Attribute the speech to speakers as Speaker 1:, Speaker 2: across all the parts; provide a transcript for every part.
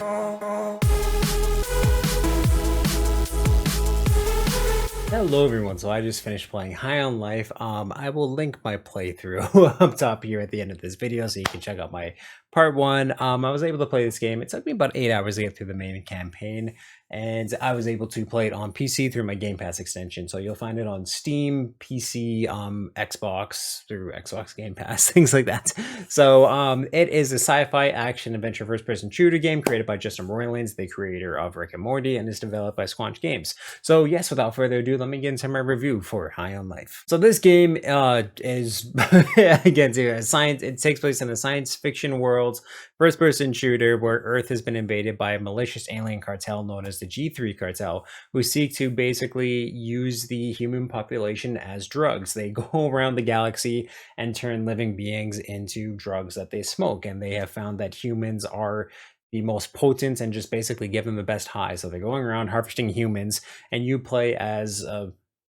Speaker 1: Hello everyone, so I just finished playing High on Life. I will link my playthrough up top here at the end of this video so you can check out my part one. I was able to play this game. It took me about 8 hours to get through the main campaign, and I was able to play it on PC through my Game Pass extension. So you'll find it on Steam, PC, Xbox, through Xbox Game Pass, things like that. So it is a sci-fi action adventure first-person shooter game created by Justin Roiland, the creator of Rick and Morty, and is developed by Squanch Games. So yes, without further ado, let me get into my review for High on Life. So this game is again to a science. It takes place in a science fiction world, first-person shooter where Earth has been invaded by a malicious alien cartel known as the G3 cartel, who seek to basically use the human population as drugs. They go around the galaxy and turn living beings into drugs that they smoke, and they have found that humans are the most potent and just basically give them the best high. So they're going around harvesting humans, and you play as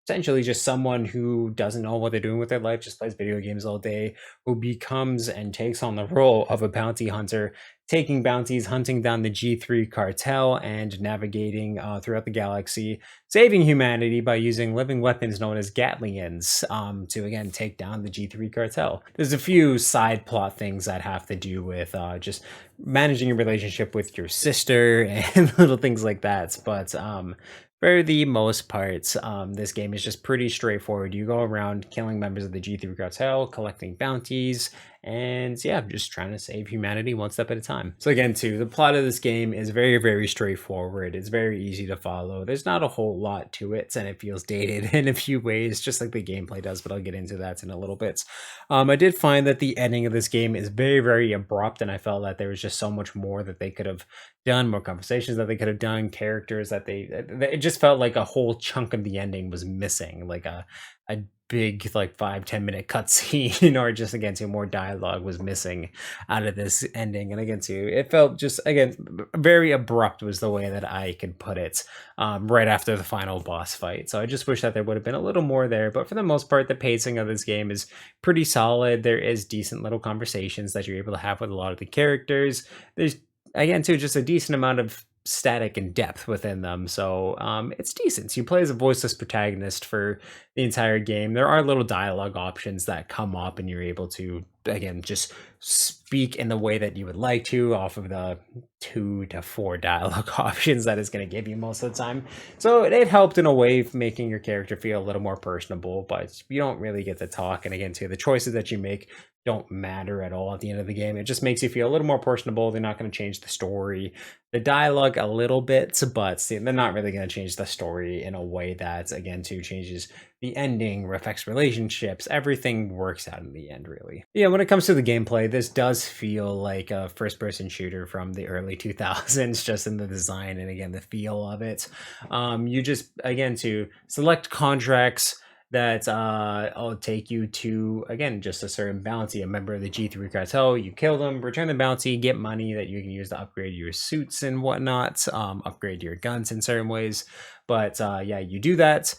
Speaker 1: essentially just someone who doesn't know what they're doing with their life, just plays video games all day, who becomes and takes on the role of a bounty hunter, taking bounties, hunting down the G3 cartel, and navigating throughout the galaxy, saving humanity by using living weapons known as Gatlians to again take down the G3 cartel. There's a few side plot things that have to do with just managing your relationship with your sister and little things like that, but for the most part, this game is just pretty straightforward. You go around killing members of the G3 cartel, collecting bounties, and yeah, just trying to save humanity one step at a time. So again, too, the plot of this game is very, very straightforward. It's very easy to follow. There's not a whole lot to it, and it feels dated in a few ways, just like the gameplay does, but I'll get into that in a little bit. I did find that the ending of this game is very, very abrupt, and I felt that there was just so much more that they could have done, more conversations that they could have done, characters that it just felt like a whole chunk of the ending was missing, like a big like 5-10 minute cutscene or just again to more dialogue was missing out of this ending. And again too, it felt just again very abrupt was the way that I could put it, right after the final boss fight. So I just wish that there would have been a little more there, but for the most part the pacing of this game is pretty solid. There is decent little conversations that you're able to have with a lot of the characters. There's again too just a decent amount of static and depth within them, so it's decent. You play as a voiceless protagonist for the entire game. There are little dialogue options that come up, and you're able to again just speak in the way that you would like to off of the 2 to 4 dialogue options that is going to give you most of the time. So it helped in a way of making your character feel a little more personable, but you don't really get to talk. And again too, the choices that you make don't matter at all at the end of the game. It just makes you feel a little more personable. They're not going to change the story, the dialogue a little bit, but they're not really going to change the story in a way that again too changes the ending, affects relationships. Everything works out in the end, really. Yeah, when it comes to the gameplay, this does feel like a first-person shooter from the early 2000s, just in the design and again the feel of it. You just again to select contracts that will take you to again just a certain bounty, a member of the G3 cartel. You kill them, return the bounty, get money that you can use to upgrade your suits and whatnot, upgrade your guns in certain ways. But yeah, you do that,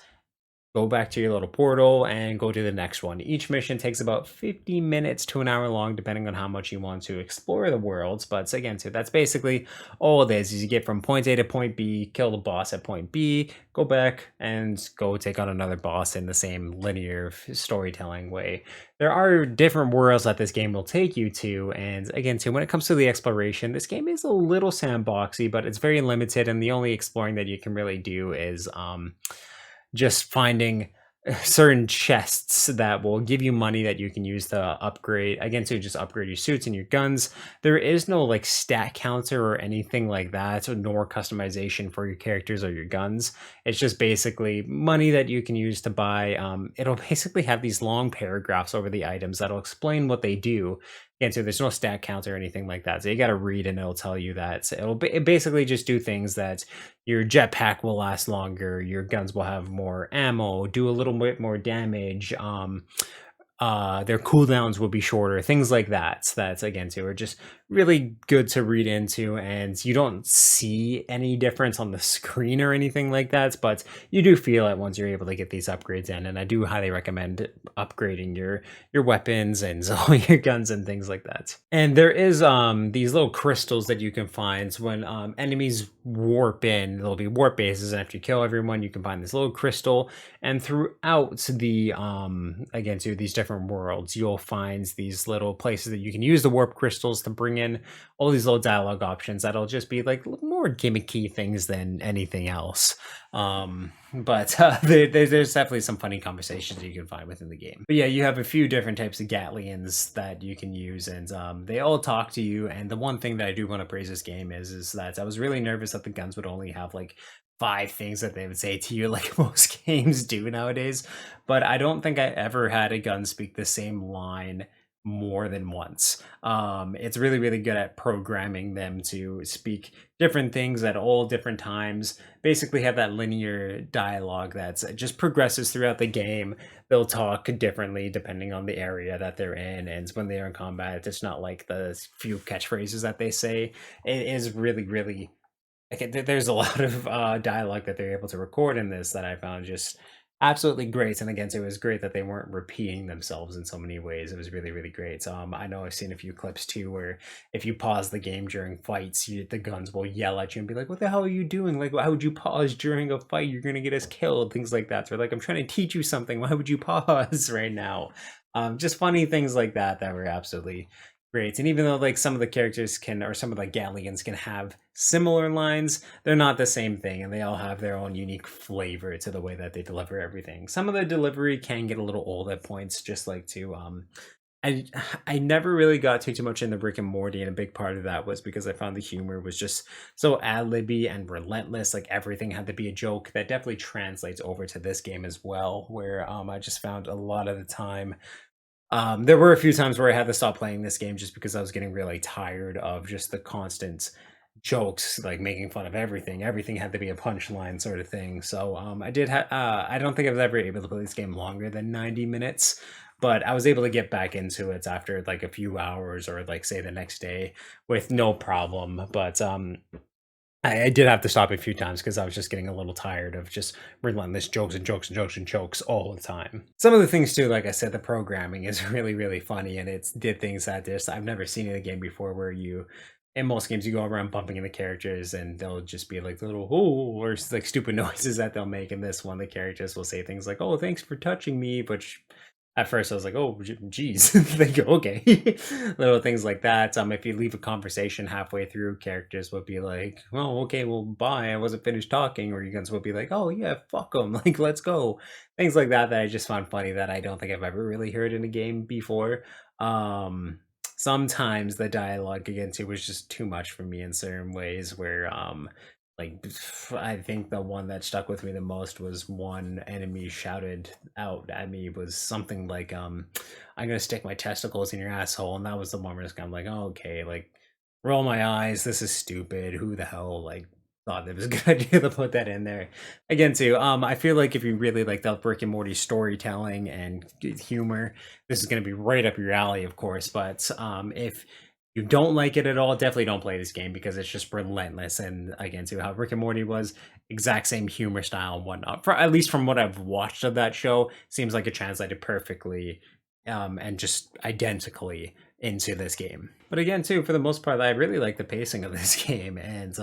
Speaker 1: go back to your little portal and go to the next one. Each mission takes about 50 minutes to an hour long, depending on how much you want to explore the worlds. But again, so that's basically all it is you get from point A to point B, kill the boss at point B, go back and go take on another boss in the same linear storytelling way. There are different worlds that this game will take you to, and again, too, when it comes to the exploration, this game is a little sandboxy, but it's very limited, and the only exploring that you can really do is just finding certain chests that will give you money that you can use to upgrade, again, to just upgrade your suits and your guns. There is no like stat counter or anything like that, nor customization for your characters or your guns. It's just basically money that you can use to buy. It'll basically have these long paragraphs over the items that'll explain what they do. And so there's no stat count or anything like that. So you got to read and it'll tell you that. So it basically just do things that your jetpack will last longer, your guns will have more ammo, do a little bit more damage. their cooldowns will be shorter, things like that. So that's again too are just really good to read into, and you don't see any difference on the screen or anything like that, but you do feel it once you're able to get these upgrades in. And I do highly recommend upgrading your weapons and all your guns and things like that. And there is these little crystals that you can find when enemies warp in. There'll be warp bases, and after you kill everyone, you can find this little crystal. And throughout the again to these different worlds, you'll find these little places that you can use the warp crystals to bring in all these little dialogue options that'll just be like more gimmicky things than anything else. But there's definitely some funny conversations that you can find within the game. But yeah, you have a few different types of Gatlians that you can use, and they all talk to you. And the one thing that I do want to praise this game is that I was really nervous that the guns would only have like 5 things that they would say to you like most games do nowadays. But I don't think I ever had a gun speak the same line more than once. It's really, really good at programming them to speak different things at all different times. Basically have that linear dialogue that's just progresses throughout the game. They'll talk differently depending on the area that they're in, and when they're in combat, it's not like the few catchphrases that they say. It is really, really there's a lot of dialogue that they're able to record in this that I found just absolutely great. And again, so it was great that they weren't repeating themselves in so many ways. It was really, really great. So I know I've seen a few clips too where if you pause the game during fights, the guns will yell at you and be like, "What the hell are you doing? Like, why would you pause during a fight? You're gonna get us killed." Things like that. So like, I'm trying to teach you something. Why would you pause right now? Just funny things like that were absolutely great. And even though like some of the characters can, or some of the Galleons can have similar lines, they're not the same thing, and they all have their own unique flavor to the way that they deliver everything. Some of the delivery can get a little old at points, just like to I I never really got too much into Rick and Morty, and a big part of that was because I found the humor was just so ad-libby and relentless. Like everything had to be a joke. That definitely translates over to this game as well, where I just found a lot of the time there were a few times where I had to stop playing this game just because I was getting really tired of just the constant jokes, like making fun of everything. Everything had to be a punchline sort of thing. So I don't think I was ever able to play this game longer than 90 minutes, but I was able to get back into it after like a few hours or like say the next day with no problem. But I did have to stop a few times because I was just getting a little tired of just relentless jokes and jokes and jokes and jokes all the time. Some of the things too, like I said, the programming is really, really funny, and it's did things that just I've never seen in a game before where you in most games you go around bumping into characters and they'll just be like little oh or like stupid noises that they'll make. In this one, the characters will say things like, "Oh, thanks for touching me," which at first I was like, "Oh, geez." They go, "Okay." Little things like that. If you leave a conversation halfway through, characters would be like, "Oh, okay, well, bye. I wasn't finished talking." Or you guys would be like, "Oh, yeah, fuck them. Like, let's go." Things like that I just found funny that I don't think I've ever really heard in a game before. Um, Sometimes the dialogue against it was just too much for me in certain ways where like I think the one that stuck with me the most was one enemy shouted out at me was something like "I'm gonna stick my testicles in your asshole," and that was the one where it's kind of like, "Oh, okay, like roll my eyes, this is stupid, who the hell like thought it was a good idea to put that in there." Again too, I feel like if you really like that Rick and Morty storytelling and humor, this is going to be right up your alley, of course. But if you don't like it at all, definitely don't play this game because it's just relentless. And again, too, how Rick and Morty was exact same humor style and whatnot. For at least from what I've watched of that show, seems like it translated perfectly and just identically into this game. But again, too, for the most part, I really like the pacing of this game, and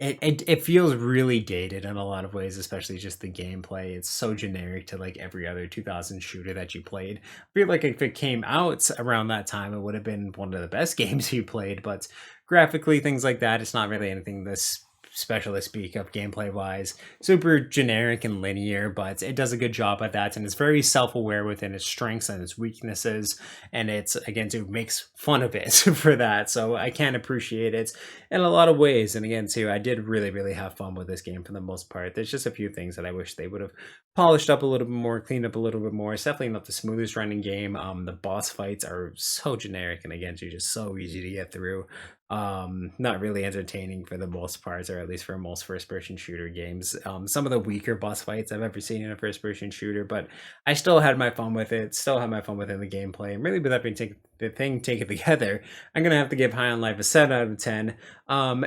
Speaker 1: it feels really dated in a lot of ways, especially just the gameplay. It's so generic to like every other 2000 shooter that you played. I feel like if it came out around that time, it would have been one of the best games you played. But graphically, things like that, it's not really anything this special to speak of gameplay wise. Super generic and linear, but it does a good job at that, and it's very self-aware within its strengths and its weaknesses, and it's again too makes fun of it for that. So I can appreciate it in a lot of ways. And again too, I did really, really have fun with this game for the most part. There's just a few things that I wish they would have polished up a little bit more, cleaned up a little bit more. It's definitely not the smoothest running game. The boss fights are so generic, and again too, just so easy to get through. not really entertaining for the most parts, or at least for most first-person shooter games. Some of the weaker boss fights I've ever seen in a first-person shooter, but I still had my fun with it. Still had my fun within the gameplay, and really, with that being the thing taken together, I'm gonna have to give High on Life a 7 out of 10.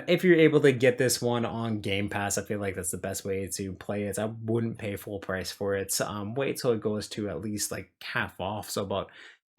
Speaker 1: If you're able to get this one on Game Pass, I feel like that's the best way to play it. I wouldn't pay full price for it. Wait till it goes to at least like half off, so about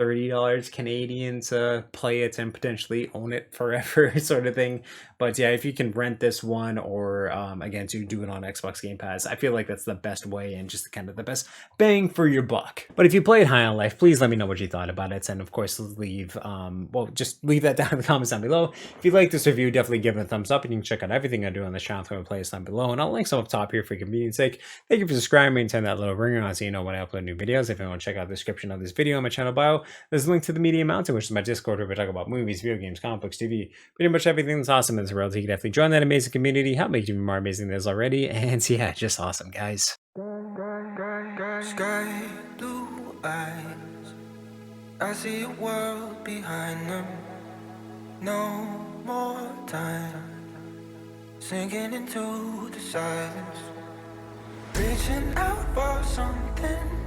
Speaker 1: $30 Canadian to play it and potentially own it forever sort of thing. But yeah, if you can rent this one, or again, to do it on Xbox Game Pass, I feel like that's the best way and just kind of the best bang for your buck. But if you played High on Life, please let me know what you thought about it, and of course leave well, just leave that down in the comments down below. If you like this review, definitely give it a thumbs up, and you can check out everything I do on this channel through my playlist down below, and I'll link some up top here for convenience sake. Thank you for subscribing and turn that little ringer on so you know when I upload new videos. If you want to check out the description of this video on my channel bio, there's a link to the Media Mountain, which is my Discord where we talk about movies, video games, comic books, TV, pretty much everything that's awesome in this world. So you can definitely join that amazing community, help make you more amazing than it is already, and yeah, just awesome, guys.
Speaker 2: Sky blue eyes, I see a world behind them. No more time, sinking into the silence, reaching out for something